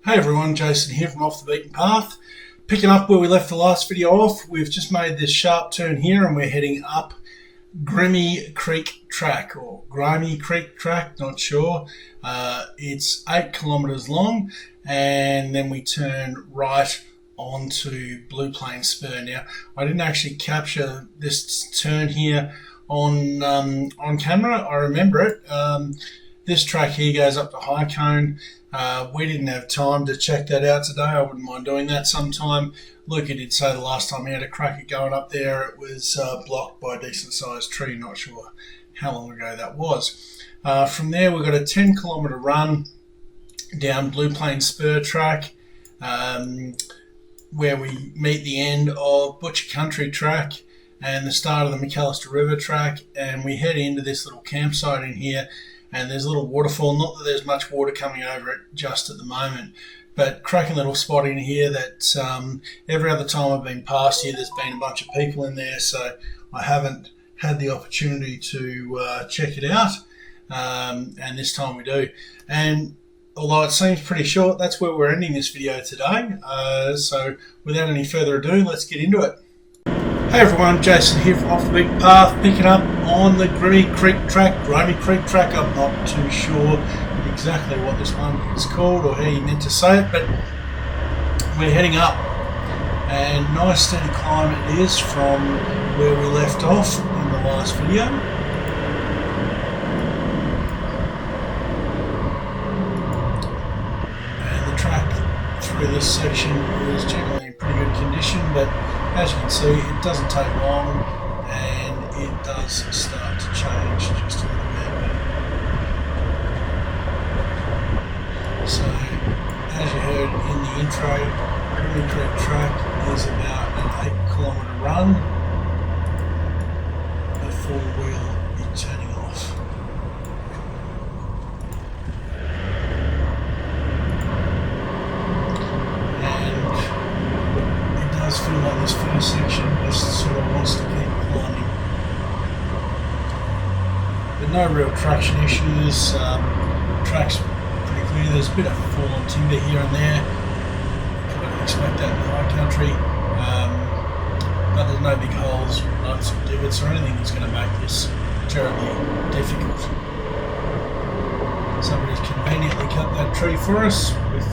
Hey everyone, Jason here from Off the Beaten Path. Picking up where we left the last video off, we've just made this sharp turn here and we're heading up Grimme Creek Track, or Grimme Creek Track, not sure. It's 8 kilometres long, and then we turn right onto Plains Spur. Now, I didn't actually capture this turn here on camera. I remember it. This track here goes up to High Cone. We didn't have time to check that out today. I wouldn't mind doing that sometime. Luca did say the last time he had a crack at going up there, it was blocked by a decent sized tree. Not sure how long ago that was. From there, we've got a 10 kilometre run down Plains Spur track, where we meet the end of VIC Country track and the start of the Macalister River track, and we head into this little campsite in here. And there's a little waterfall, not that there's much water coming over it just at the moment, but cracking little spot in here that every other time I've been past here, there's been a bunch of people in there, so I haven't had the opportunity to check it out, and this time we do. And although it seems pretty short, that's where we're ending this video today. So without any further ado, let's get into it. Hey everyone, Jason here from Off the Beaten Path, picking up on the Grimme Creek Track, Grimme Creek Track. I'm not too sure exactly what this one is called or how you meant to say it, but we're heading up, and nice steady climb it is from where we left off in the last video. And the track through this section is generally in pretty good condition, but as you can see, it doesn't take long and it does start to change just a little bit. So, as you heard in the intro, Grimme Creek Track is about an 8 kilometre run before we'll be turning off. Feel like this first section just sort of wants to keep climbing, but no real traction issues. Track's pretty clear. There's a bit of fallen timber here and there. You wouldn't expect that in the high country, but there's no big holes, ruts or divots or anything that's going to make this terribly difficult. Somebody's conveniently cut that tree for us with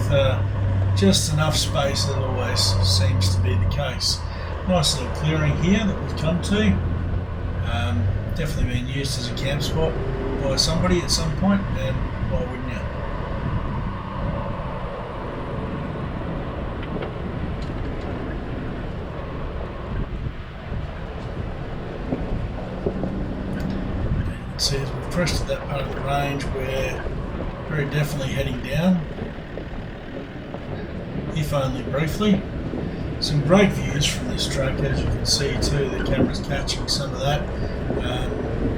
just enough space, as always seems to be the case. Nice little clearing here that we've come to. Definitely been used as a camp spot by somebody at some point, and why wouldn't you? And you can see as we've crested that part of the range, we're very definitely heading down, if only briefly. Some great views from this track, as you can see too. The camera's catching some of that.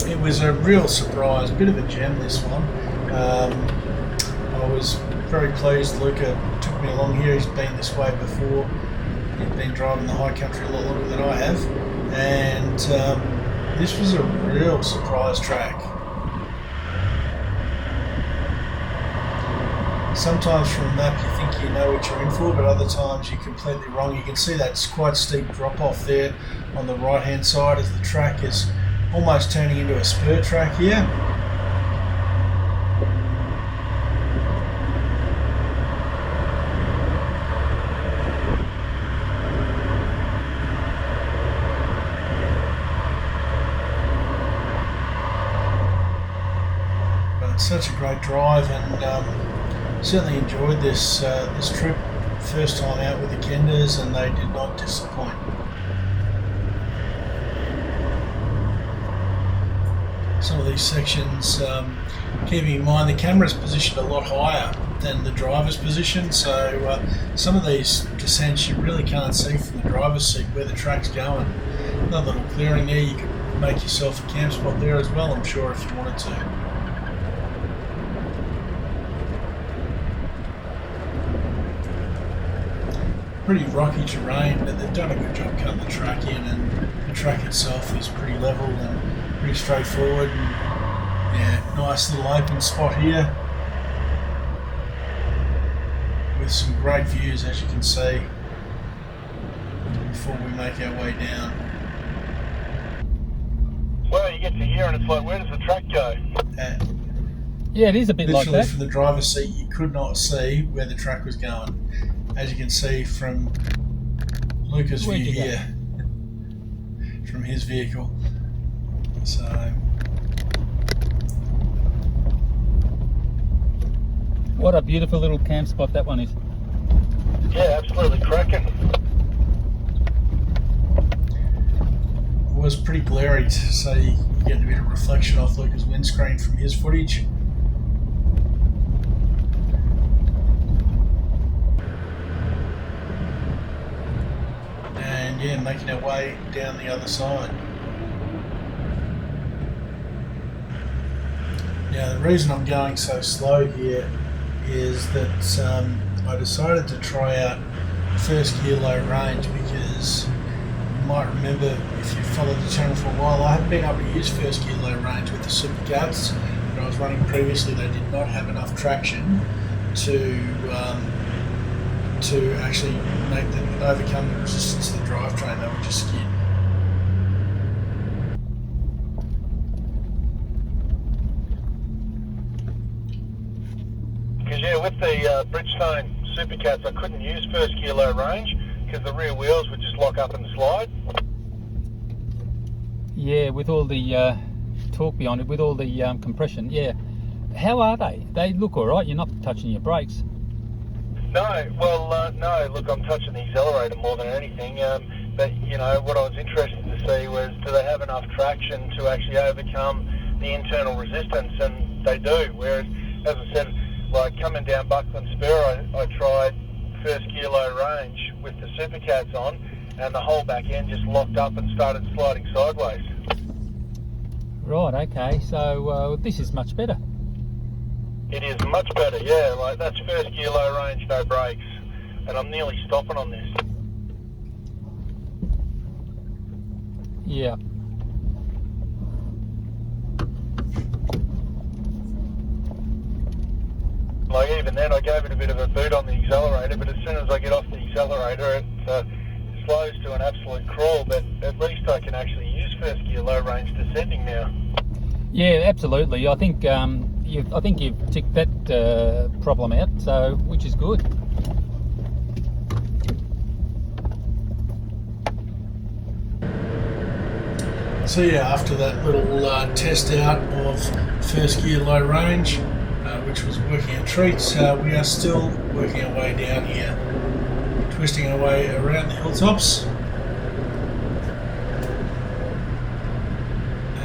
It was a real surprise, bit of a gem, this one. I was very pleased. Luca took me along here. He's been this way before. He's been driving the high country a lot longer than I have, and this was a real surprise track. Sometimes from a map you think you know what you're in for, but other times you're completely wrong. You can see that's quite steep drop off there on the right hand side as the track is almost turning into a spur track here. But it's such a great drive, and certainly enjoyed this trip. First time out with the Kenders, and they did not disappoint. Some of these sections, keeping in mind the camera's positioned a lot higher than the driver's position, so some of these descents you really can't see from the driver's seat where the track's going. Another little clearing there, you could make yourself a camp spot there as well, I'm sure, if you wanted to. Pretty rocky terrain, but they've done a good job cutting the track in, and the track itself is pretty level and pretty straightforward. And, yeah, nice little open spot here with some great views, as you can see, before we make our way down. Well, you get to here and it's like, where does the track go? Yeah, it is a bit like Literally that. from the driver's seat, you could not see where the track was going. As you can see from Luca's view here, from his vehicle. So, what a beautiful little camp spot that one is. Yeah, absolutely cracking. it was pretty glary, so you get a bit of reflection off Luca's windscreen from his footage. And yeah, making our way down the other side. Now the reason I'm going so slow here is that I decided to try out first gear low range because you might remember, if you've followed the channel for a while, I haven't been able to use first gear low range with the Supercats that I was running previously. They did not have enough traction to actually make them overcome the resistance of the drivetrain. They would just skid. Because yeah, with the Bridgestone Supercats, I couldn't use first gear low range because the rear wheels would just lock up and slide. Yeah, with all the torque behind it, with all the compression. Yeah. How are they? They look all right. You're not touching your brakes. No, well, no. Look, I'm touching the accelerator more than anything. But you know, what I was interested to see was, do they have enough traction to actually overcome the internal resistance? And they do. Whereas, as I said, like coming down Plane Spur, I tried first gear low range with the Supercats on, and the whole back end just locked up and started sliding sideways. Right. Okay. So this is much better. It is much better, yeah. Like that's first gear low range, no brakes, and I'm nearly stopping on this. Yeah. Like even then, I gave it a bit of a boot on the accelerator, but as soon as I get off the accelerator, it slows to an absolute crawl. But at least I can actually use first gear low range descending now. Yeah, absolutely. I think you've ticked that problem out, so which is good. So yeah, after that little test out of first gear low range, which was working a treat, we are still working our way down here, twisting our way around the hilltops.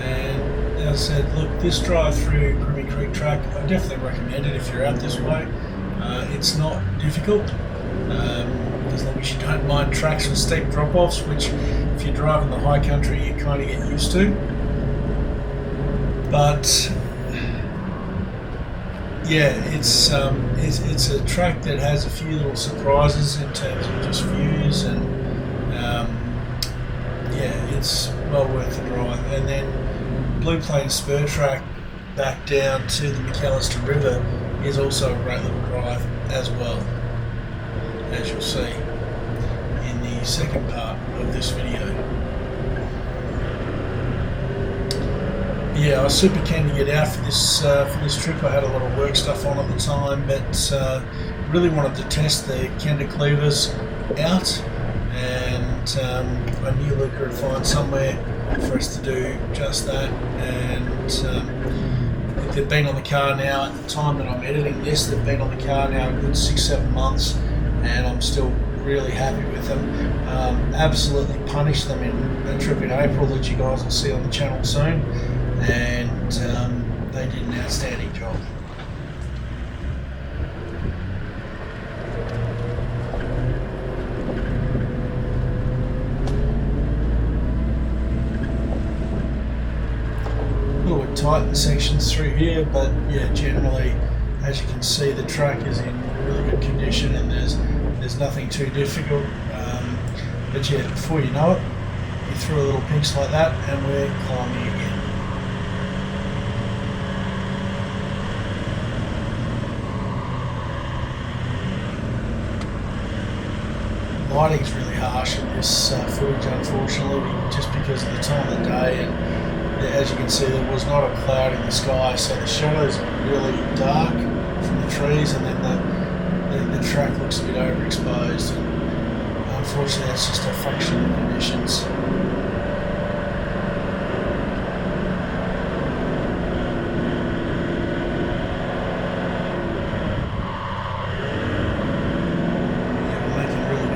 And as I said, look, this drive through Grimme Creek Track, I definitely recommend it if you're out this way. It's not difficult, as long as you don't mind tracks with steep drop-offs, which if you're driving the high country you kind of get used to. But yeah, it's a track that has a few little surprises in terms of just views, and yeah, it's well worth the drive. And then Plane Spur track back down to the Macalister River is also a great little drive as well, as you'll see in the second part of this video. Yeah, I was super keen to get out for this trip. I had a lot of work stuff on at the time, but really wanted to test the Kenda cleavers out, and I knew Luca would find somewhere for us to do just that. And they've been on the car now, at the time that I'm editing this, they've been on the car now a good 6-7 months, and I'm still really happy with them. Absolutely punished them in a trip in April that you guys will see on the channel soon, and they did an outstanding job. A little bit tight in sections through here, but yeah, generally, as you can see, the track is in really good condition, and there's nothing too difficult. But yeah, before you know it, you throw a little pinch like that, and we're climbing again. lighting's really harsh in this footage, unfortunately, just because of the time of the day, and as you can see, there was not a cloud in the sky, so the shadows are really dark from the trees, and then the track looks a bit overexposed, and unfortunately that's just a function of conditions.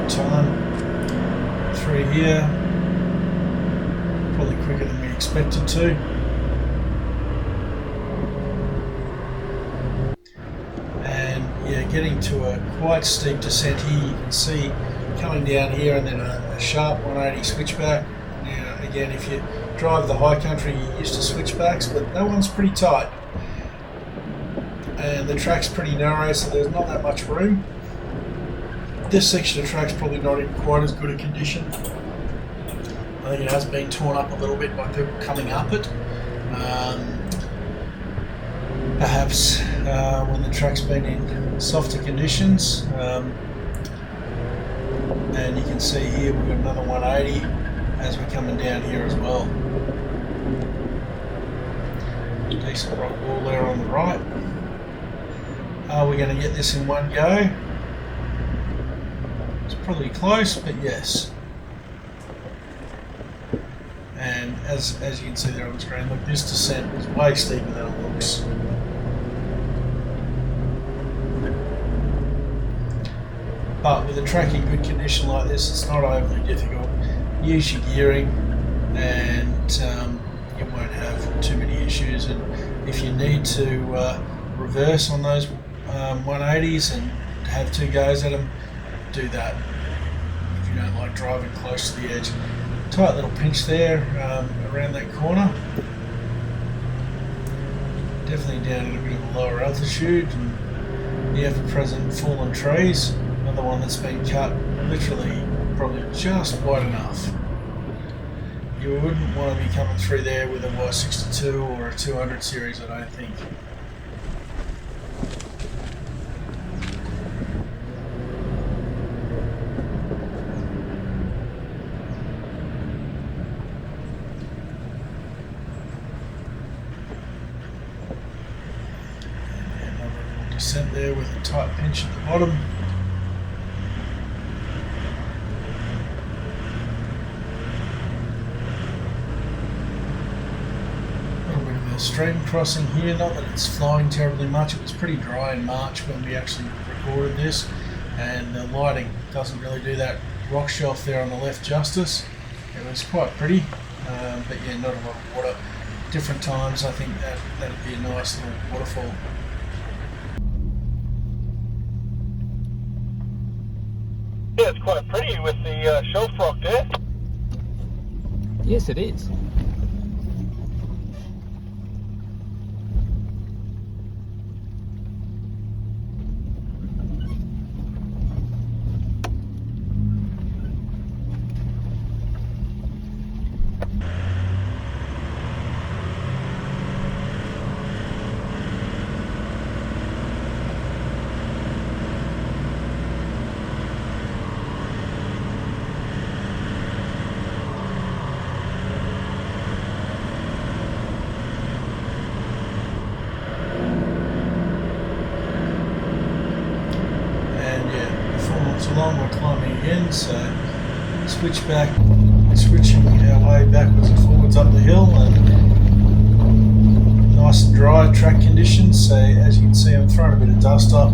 Time through here, probably quicker than we expected to. And yeah, getting to a quite steep descent here. You can see coming down here and then a sharp 180 switchback. Now again, if you drive the high country, you're used to switchbacks, but that one's pretty tight and the track's pretty narrow, so there's not that much room. This section of track's probably not in quite as good a condition. I think it has been torn up a little bit by people coming up it. Perhaps when the track's been in softer conditions. And you can see here we've got another 180 as we're coming down here as well. Decent rock wall there on the right. Are we going to get this in one go? Probably close, but yes. And as you can see there on the screen, look, this descent is way steeper than it looks. But with a track in good condition like this, it's not overly difficult. Use your gearing and you won't have too many issues. And if you need to reverse on those 180s and have two goes at them, do that if you don't like driving close to the edge. Tight little pinch there around that corner. Definitely down at a bit of a lower altitude, and the ever-present fallen trees. Another one that's been cut literally probably just wide enough. You wouldn't want to be coming through there with a Y62 or a 200 series, I don't think. Descent there with a tight pinch at the bottom. A little bit of a stream crossing here, not that it's flowing terribly much. It was pretty dry in March when we actually recorded this, and the lighting doesn't really do that rock shelf there on the left justice. It was quite pretty, but yeah, not a lot of water. Different times, I think that'd be a nice little waterfall. Yeah, it's quite pretty with the shelf rock there. Yes, it is. Along we're climbing again, so switching our way backwards and forwards up the hill, and nice and dry track conditions. So as you can see, I'm throwing a bit of dust up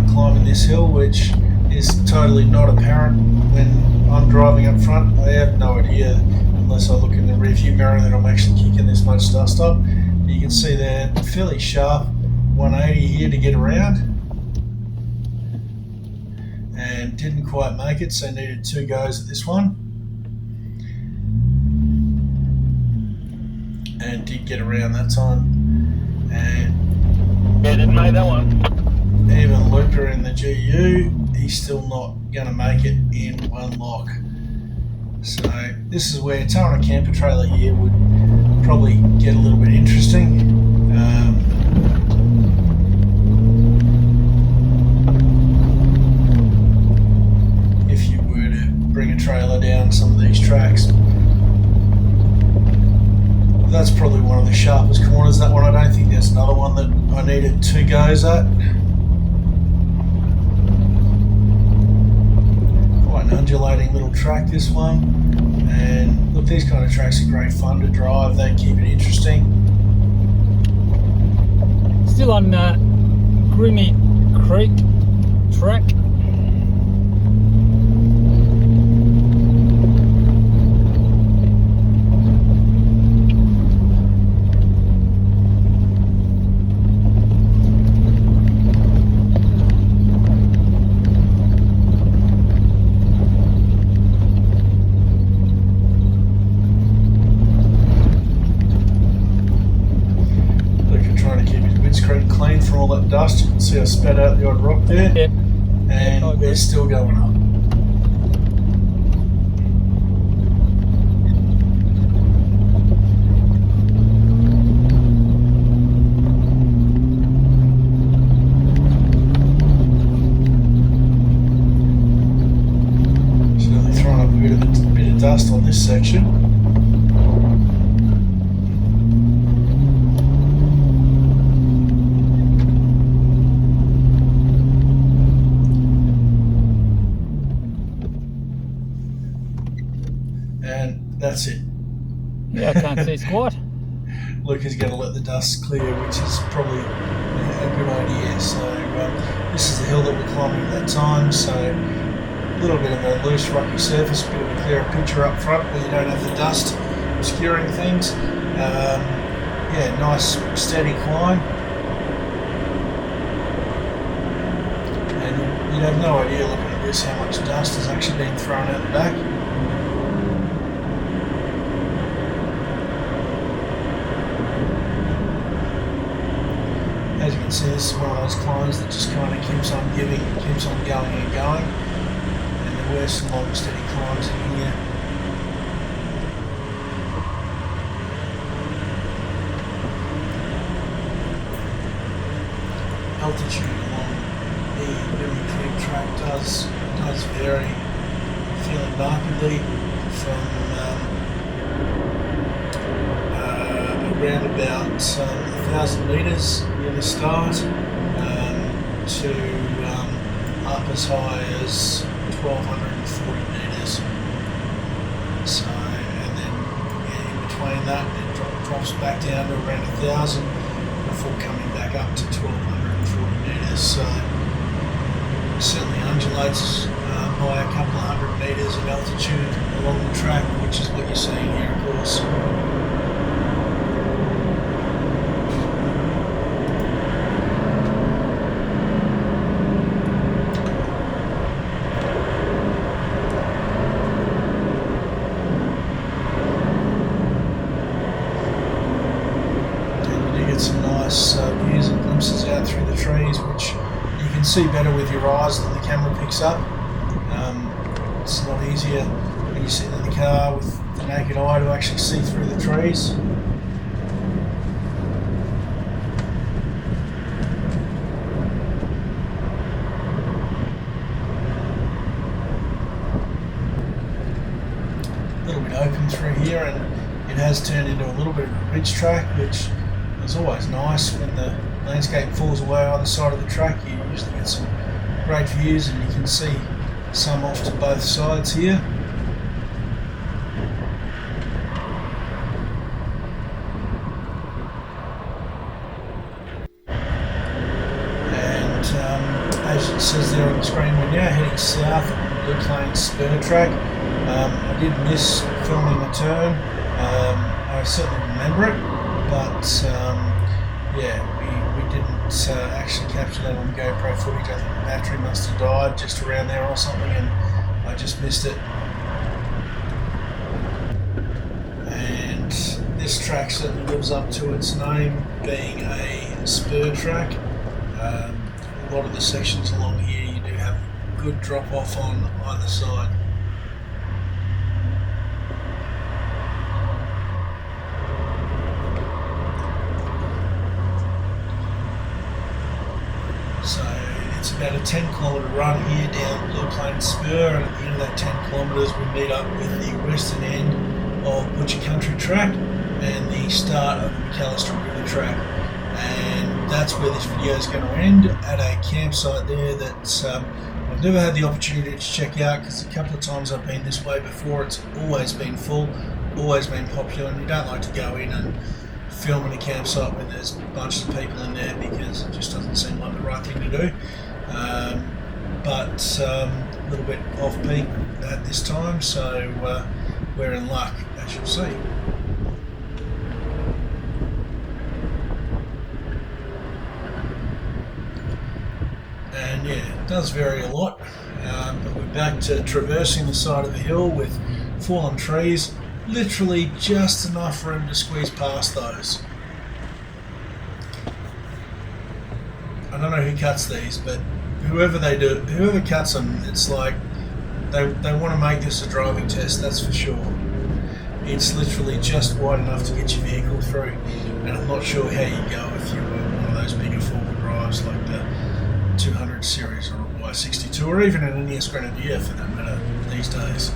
climbing this hill, which is totally not apparent when I'm driving up front. I have no idea unless I look in the rearview mirror that I'm actually kicking this much dust up. You can see there, fairly sharp 180 here to get around. And didn't quite make it, so needed two goes at this one, and did get around that time. And yeah, didn't make that one. Even Luca in the GU, he's still not going to make it in one lock. So this is where towing a camper trailer here would probably get a little bit interesting. If you were goes at. Quite an undulating little track, this one. And look, these kind of tracks are great fun to drive. They keep it interesting. Still on Grimme Creek Track. Clean from all that dust. You can see I spat out the odd rock there. Yep. And Yep, they're still going up. Certainly throwing up a bit of dust on this section. And that's it. Yeah, I can't see squat. Luke is going to let the dust clear, which is probably a good idea. So this is the hill that we're climbing at that time. So a little bit of a loose rocky surface, a bit of a clearer picture up front where you don't have the dust obscuring things. Yeah, nice steady climb. And you'd have no idea looking at this how much dust has actually been thrown out the back. As you can see, this is one of those climbs that just kind of keeps on giving, keeps on going and going. And there were some long steady climbs in here. Altitude along the Grimme Creek Track does vary fairly markedly from around about 1,000 metres near the start to up as high as 1,240 metres. So, and then in between that it drops back down to around 1,000 before coming back up to 1,240 metres. So it certainly undulates by a couple of hundred metres of altitude along the track, which is what you're seeing here, of course. Some nice views and glimpses out through the trees, which you can see better with your eyes than the camera picks up. It's a lot easier when you're sitting in the car with the naked eye to actually see through the trees. A little bit open through here, and it has turned into a little bit of a ridge track, which is always nice. When the landscape falls away either side of the track, you usually get some great views, and you can see some off to both sides here. And as it says there on the screen, we're now heading south on the Plane Spur track. I did miss filming the turn. I certainly remember it, but yeah, we didn't actually capture that on GoPro footage. I think the battery must have died just around there or something, and I just missed it. And this track certainly lives up to its name, being a spur track. A lot of the sections along here you do have good drop off on either side. So it's about a 10-kilometre run here down Plane Spur, and at the end of that 10 kilometres we meet up with the western end of VIC Country Track and the start of the Macalister River Track. And that's where this video is going to end, at a campsite there that I've never had the opportunity to check out, because a couple of times I've been this way before, it's always been full, always been popular, and you don't like to go in and film in a campsite when there's bunches of people in there, because it just doesn't seem like the right thing to do. But a little bit off peak at this time, so we're in luck, as you'll see. And yeah, it does vary a lot, but we're back to traversing the side of the hill with fallen trees, literally just enough room to squeeze past those. I don't know who cuts these, but whoever cuts them, it's like they want to make this a driving test, that's for sure. It's literally just wide enough to get your vehicle through, and I'm not sure how you go if you were one of those bigger four-wheel drives like the 200 series or a Y62, or even an NES Grenadier for that matter these days.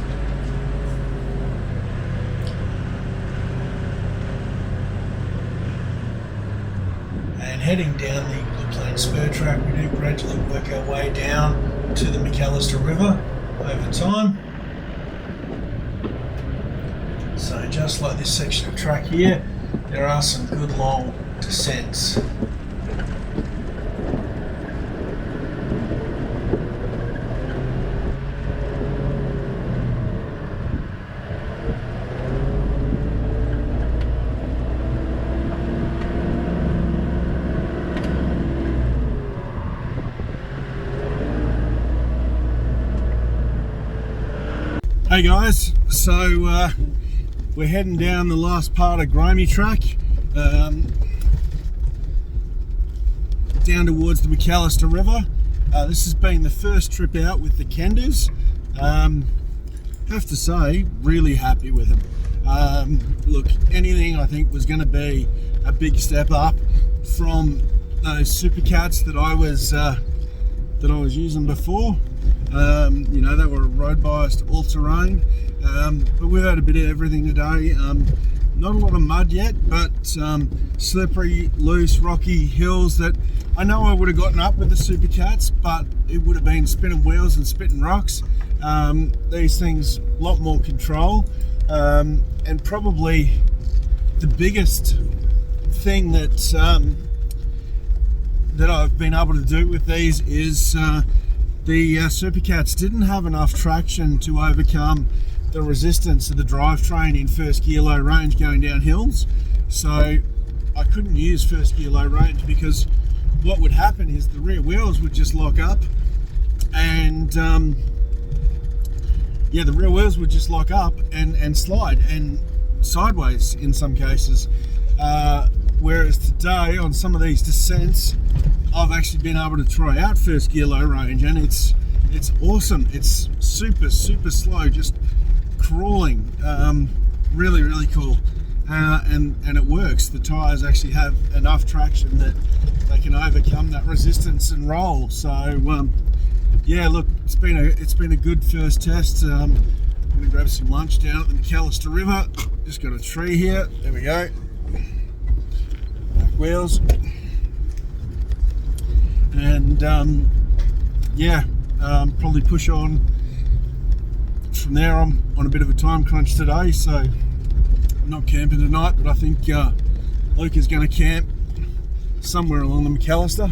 And heading down the Plane Spur track, we do gradually work our way down to the Macalister River over time. So just like this section of track here, there are some good long descents. Hey guys, so we're heading down the last part of Grimme Track, down towards the Macalister River. This has been the first trip out with the Kenders. Have to say, really happy with them. Look, anything I think was going to be a big step up from those Supercats that I was using before. You know, they were road biased, all-terrain, but we've had a bit of everything today. Not a lot of mud yet, but slippery, loose, rocky hills that I know I would have gotten up with the Supercats, but it would have been spinning wheels and spitting rocks. These things, a lot more control, and probably the biggest thing that I've been able to do with these is the Supercats didn't have enough traction to overcome the resistance of the drivetrain in first gear low range going down hills. So I couldn't use first gear low range, because what would happen is the rear wheels would just lock up, and yeah, the rear wheels would just lock up and slide, and sideways in some cases. Whereas today on some of these descents, I've actually been able to try out first gear low range, and it's awesome. It's super slow, just crawling. Really, really cool. And it works. The tyres actually have enough traction that they can overcome that resistance and roll. So yeah, look, it's been a good first test. I'm gonna grab some lunch down at the Macalister River. Just got a tree here. There we go. Back wheels. And yeah, probably push on from there. I'm on a bit of a time crunch today, so I'm not camping tonight, but I think Luke is going to camp somewhere along the Macalister.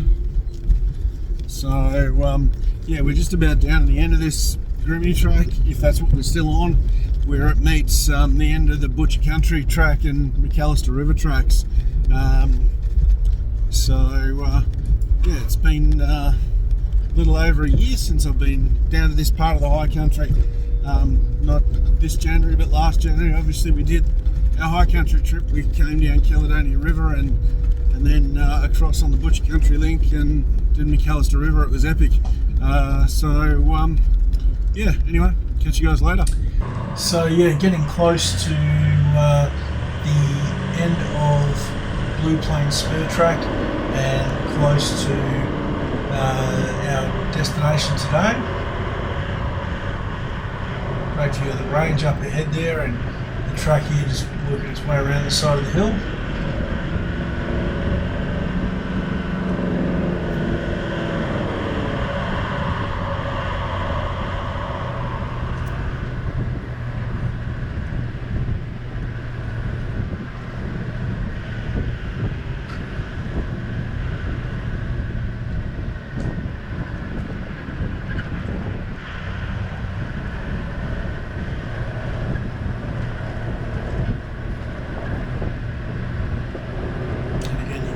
So yeah, we're just about down to the end of this Grimme track, if that's what we're still on, where it meets the end of the VIC Country track and Macalister River tracks. Yeah, it's been a little over a year since I've been down to this part of the high country. Not this January, but last January. Obviously, we did our high country trip. We came down Caledonia River and then across on the VIC Country link and did Macalister River. It was epic. Yeah, anyway, catch you guys later. So yeah, getting close to the end of Blue Plains Spur track and close to our destination today. Great view of the range up ahead there, and the track here just working its way around the side of the hill.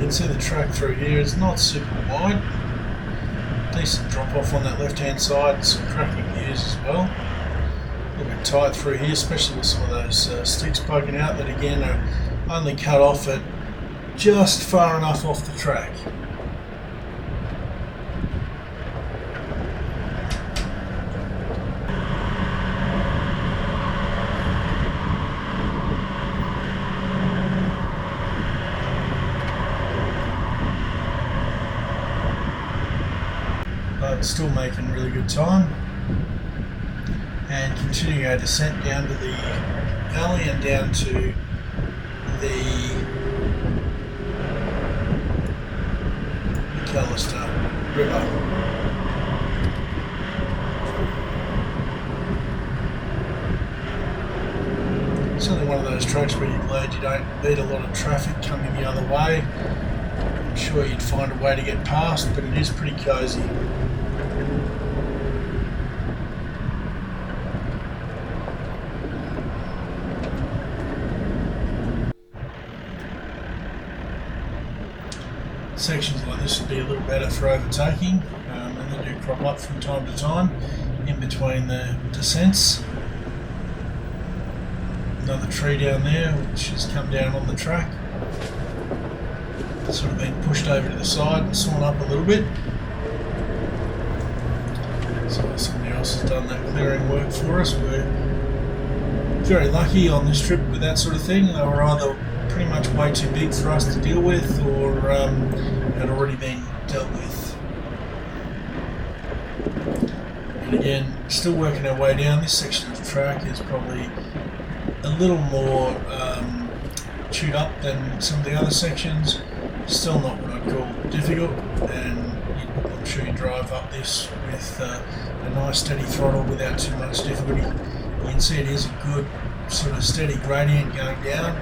can see the track through here. It's not super wide. Decent drop off on that left hand side, some cracking views as well. A little bit tight through here, especially with some of those sticks poking out that again are only cut off at just far enough off the track. But still making really good time, and continuing our descent down to the valley and down to the Macalister River. Certainly one of those tracks where you're glad you don't beat a lot of traffic coming the other way. I'm sure you'd find a way to get past, but it is pretty cosy. Sections like this would be a little better for overtaking, and they do crop up from time to time in between the descents. Another tree down there which has come down on the track. It's sort of been pushed over to the side and sawn up a little bit. So somebody else has done that clearing work for us. We're very lucky on this trip with that sort of thing. They were either pretty much way too big for us to deal with, or had already been dealt with. And again, still working our way down. This section of the track is probably a little more chewed up than some of the other sections. Still not what I'd call difficult, and I'm sure you drive up this with a nice steady throttle without too much difficulty. You can see it is a good sort of steady gradient going down.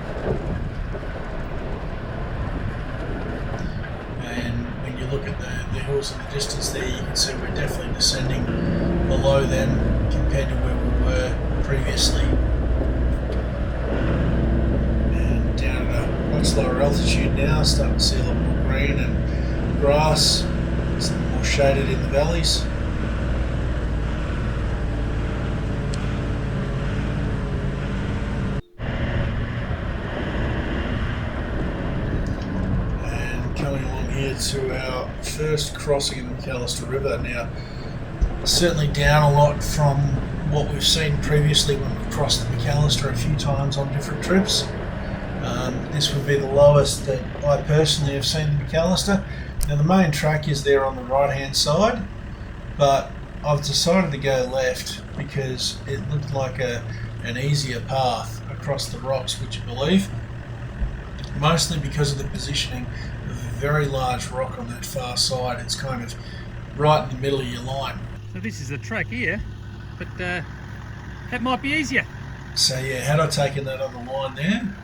Look at the hills in the distance there, you can see we're definitely descending below them compared to where we were previously. And down at a much lower altitude now, starting to see a lot more green and grass. It's a little more shaded in the valleys. To our first crossing of the Macalister River. Now, certainly down a lot from what we've seen previously when we crossed the Macalister a few times on different trips. This would be the lowest that I personally have seen the Macalister. Now, the main track is there on the right hand side, but I've decided to go left because it looked like an easier path across the rocks, would you believe? Mostly because of the positioning of a very large rock on that far side. It's kind of right in the middle of your line. So this is the track here, but that might be easier. So yeah, had I taken that other line there,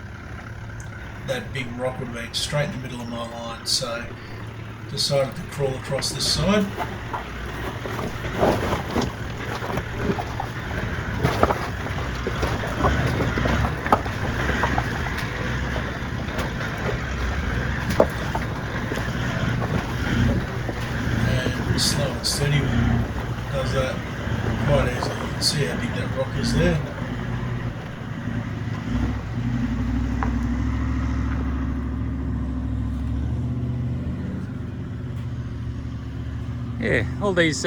that big rock would have been straight in the middle of my line. So decided to crawl across this side. Slow and steady does that quite easily. You can see how big that rock is there. Yeah, all these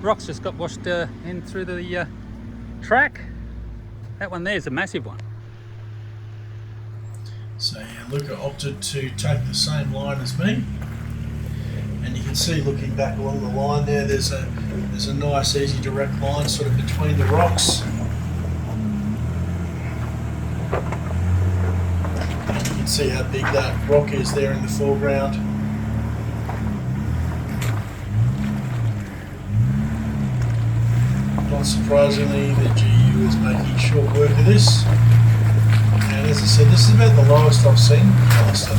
rocks just got washed in through the track. That one there is a massive one. So yeah, Luca opted to take the same line as me. And you can see, looking back along the line there, there's a nice, easy, direct line sort of between the rocks. And you can see how big that rock is there in the foreground. Not surprisingly, the GU is making short work of this. And as I said, this is about the lowest I've seen Macalister.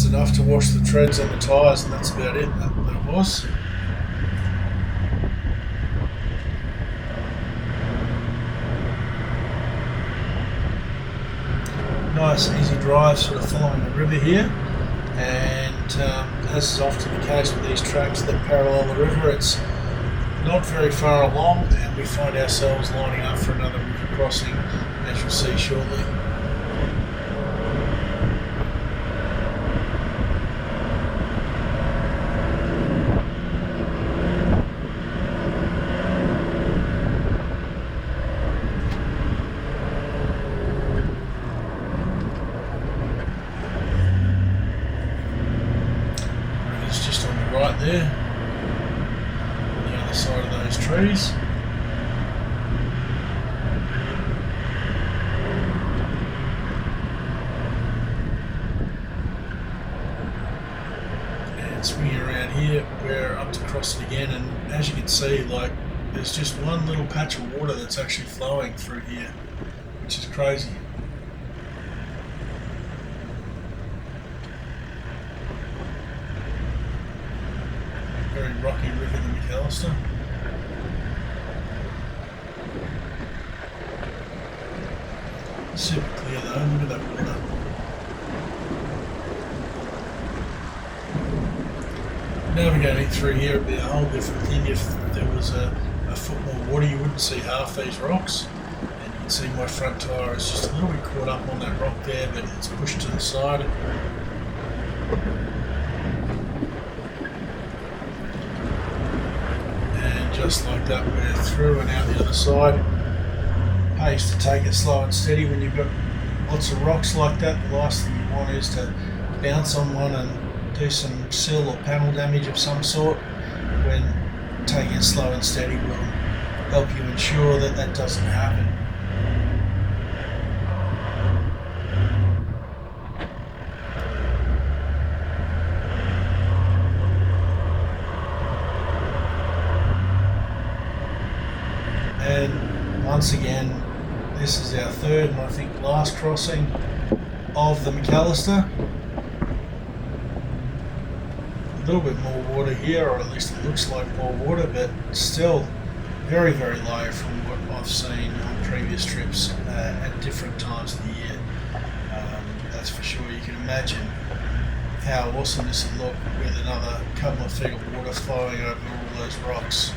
Enough to wash the treads on the tyres, and that's about it. That was. nice easy drive sort of following the river here, and as is often the case with these tracks that parallel the river, it's not very far along, and we find ourselves lining up for another river crossing, as you'll see shortly. River's just on the right there, on the other side of those trees. And swinging around here, we're up to cross it again, and as you can see, like, there's just one little patch of water that's actually flowing through here, which is crazy. Very rocky river, the Macalister. Super clear though, look at that water. Navigating through here would be a whole different thing. If there was a foot more water, you wouldn't see half these rocks. And you can see my front tyre is just a little bit caught up on that rock there, but it's pushed to the side. Just like that, we're through and out the other side. Pays to take it slow and steady when you've got lots of rocks like that. The last thing you want is to bounce on one and do some sill or panel damage of some sort. When taking it slow and steady will help you ensure that that doesn't happen. And once again, this is our third and I think last crossing of the Macalister. A little bit more water here, or at least it looks like more water, but still very, very low from what I've seen on previous trips at different times of the year. That's for sure. You can imagine how awesome this would look with another couple of feet of water flowing over all those rocks.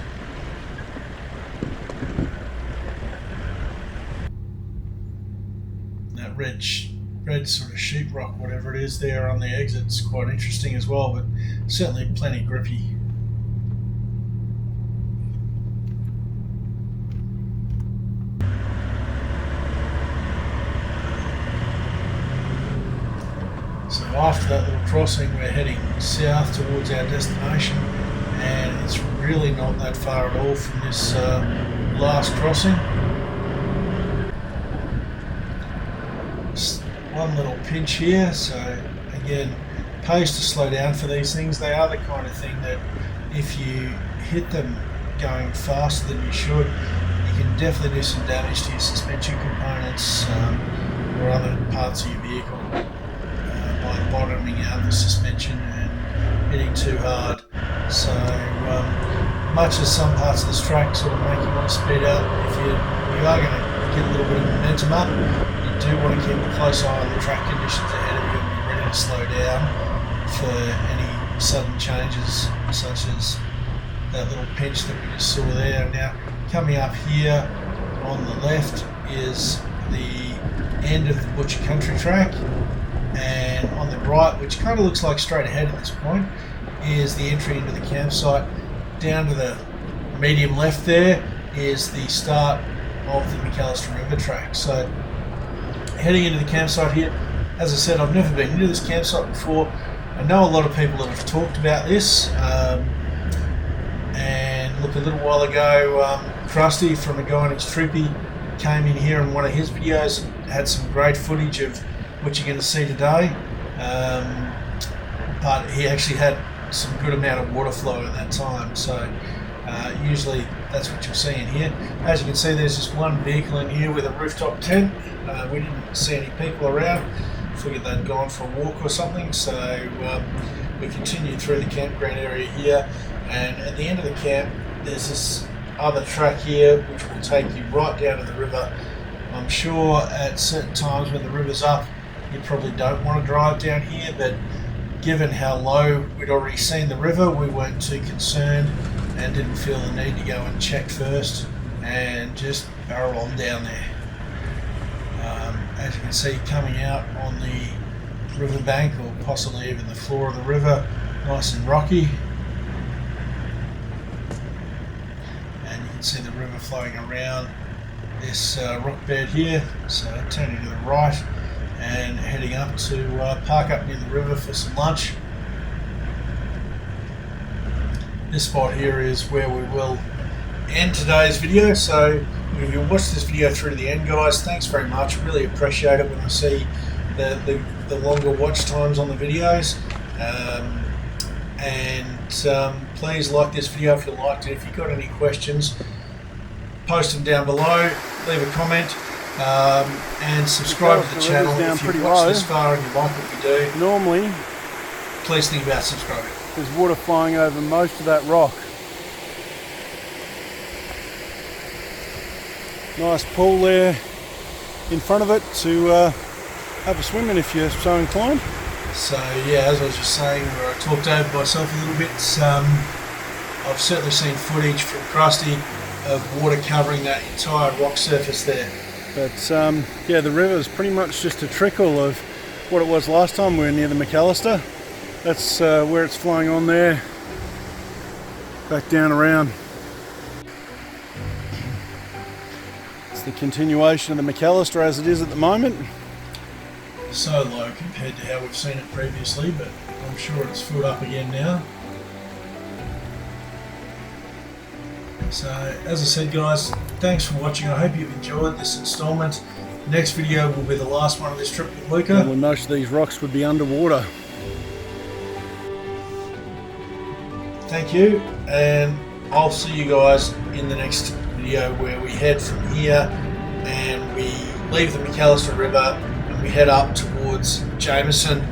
That red sort of sheetrock, whatever it is there on the exit's quite interesting as well, but certainly plenty grippy. So after that little crossing, we're heading south towards our destination, and it's really not that far at all from this last crossing. Just one little pinch here, so again, pays to slow down for these things. They are the kind of thing that if you hit them going faster than you should, you can definitely do some damage to your suspension components or other parts of your vehicle by bottoming out the suspension and hitting too hard. So much as some parts of this track sort of make you want to speed up, if you are going to get a little bit of momentum up, you do want to keep a close eye on the track conditions ahead of you and be ready to slow down for any sudden changes, such as that little pinch that we just saw there. Now, coming up here on the left is the end of the VIC Country Track, and on the right, which kind of looks like straight ahead at this point, is the entry into the campsite. Down to the medium left there is the start of the Macalister River track. So heading into the campsite here, as I said, I've never been into this campsite before. I know a lot of people that have talked about this, and look, a little while ago, Krusty from A Guy on His Trippy came in here in one of his videos and had some great footage of what you're going to see today, but he actually had some good amount of water flow at that time, so usually that's what you'll see in here. As you can see, there's just one vehicle in here with a rooftop tent. We didn't see any people around. Figured they'd gone for a walk or something, so we continued through the campground area here, and at the end of the camp there's this other track here which will take you right down to the river. I'm sure at certain times when the river's up you probably don't want to drive down here, but given how low we'd already seen the river, we weren't too concerned and didn't feel the need to go and check first and just barrel on down there. As you can see, coming out on the riverbank, or possibly even the floor of the river, nice and rocky, and you can see the river flowing around this rock bed here. So turning to the right and heading up to park up near the river for some lunch. This spot here is where we will end today's video. So if you watched this video through to the end, guys, thanks very much. Really appreciate it when I see the longer watch times on the videos. Please like this video if you liked it. If you've got any questions, post them down below, leave a comment, and subscribe to the channel if you've watched this far and you like what we do. Normally, please think about subscribing. there's water flowing over most of that rock. Nice pool there in front of it to have a swim in if you're so inclined. So yeah, as I was just saying, where I talked over myself a little bit, I've certainly seen footage from Krusty of water covering that entire rock surface there. But yeah, the river is pretty much just a trickle of what it was last time we were near the Macalister. That's where it's flowing on there, back down around. It's the continuation of the Macalister as it is at the moment. So low compared to how we've seen it previously, but I'm sure it's filled up again now. So as I said, guys, thanks for watching. I hope you've enjoyed this installment. Next video will be the last one of this trip with Luca. Well, most of these rocks would be underwater. Thank you, and I'll see you guys in the next video where we head from here and we leave the Macalister River and we head up towards Jameson,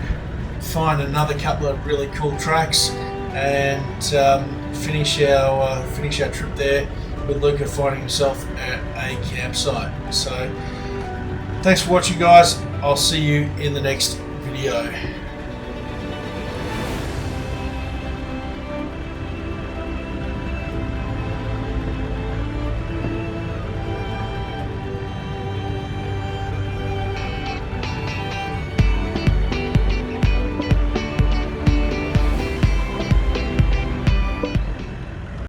find another couple of really cool tracks, and finish our trip there with Luca finding himself at a campsite. So thanks for watching, guys. I'll see you in the next video.